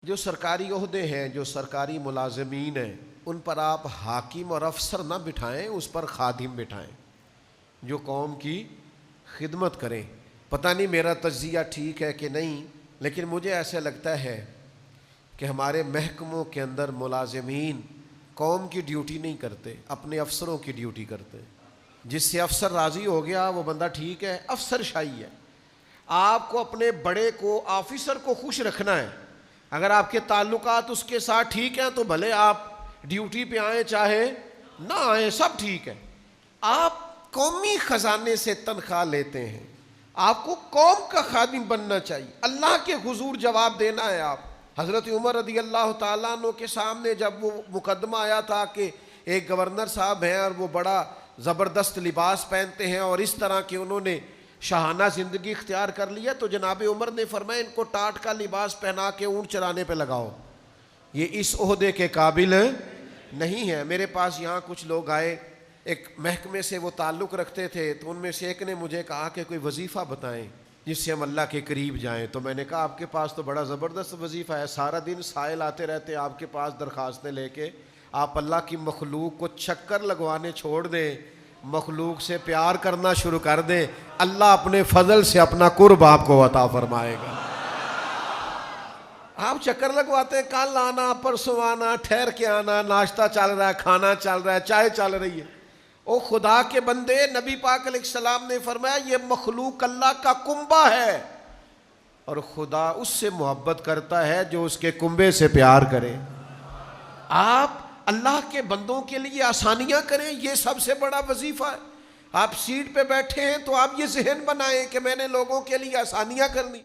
جو سرکاری عہدے ہیں، جو سرکاری ملازمین ہیں، ان پر آپ حاکم اور افسر نہ بٹھائیں، اس پر خادم بٹھائیں جو قوم کی خدمت کریں۔ پتہ نہیں میرا تجزیہ ٹھیک ہے کہ نہیں، لیکن مجھے ایسا لگتا ہے کہ ہمارے محکموں کے اندر ملازمین قوم کی ڈیوٹی نہیں کرتے، اپنے افسروں کی ڈیوٹی کرتے۔ جس سے افسر راضی ہو گیا وہ بندہ ٹھیک ہے، افسر شاہی ہے۔ آپ کو اپنے بڑے کو، آفیسر کو خوش رکھنا ہے۔ اگر آپ کے تعلقات اس کے ساتھ ٹھیک ہیں تو بھلے آپ ڈیوٹی پہ آئیں چاہے نہ آئیں، سب ٹھیک ہے۔ آپ قومی خزانے سے تنخواہ لیتے ہیں، آپ کو قوم کا خادم بننا چاہیے، اللہ کے حضور جواب دینا ہے۔ آپ حضرت عمر رضی اللہ تعالیٰ عنہ کے سامنے جب وہ مقدمہ آیا تھا کہ ایک گورنر صاحب ہیں اور وہ بڑا زبردست لباس پہنتے ہیں اور اس طرح کہ انہوں نے شاہانہ زندگی اختیار کر لیا، تو جناب عمر نے فرمایا ان کو ٹاٹ کا لباس پہنا کے اونٹ چرانے پہ لگاؤ، یہ اس عہدے کے قابل نہیں ہے۔ میرے پاس یہاں کچھ لوگ آئے، ایک محکمے سے وہ تعلق رکھتے تھے، تو ان میں سے ایک نے مجھے کہا کہ کوئی وظیفہ بتائیں جس سے ہم اللہ کے قریب جائیں۔ تو میں نے کہا آپ کے پاس تو بڑا زبردست وظیفہ ہے، سارا دن سائل آتے رہتے آپ کے پاس درخواستیں لے کے، آپ اللہ کی مخلوق کو چکر لگوانے چھوڑ دیں، مخلوق سے پیار کرنا شروع کر دیں، اللہ اپنے فضل سے اپنا قرب آپ کو عطا فرمائے گا۔ آپ چکر لگواتے ہیں، کل آنا، پرسوں آنا، ٹھہر کے آنا، ناشتہ چل رہا ہے، کھانا چل رہا ہے، چائے چل رہی ہے۔ او خدا کے بندے، نبی پاک علیہ السلام نے فرمایا یہ مخلوق اللہ کا کنبہ ہے، اور خدا اس سے محبت کرتا ہے جو اس کے کنبے سے پیار کرے۔ آپ اللہ کے بندوں کے لیے آسانیاں کریں، یہ سب سے بڑا وظیفہ ہے۔ آپ سیٹ پہ بیٹھے ہیں تو آپ یہ ذہن بنائیں کہ میں نے لوگوں کے لیے آسانیاں کرنی۔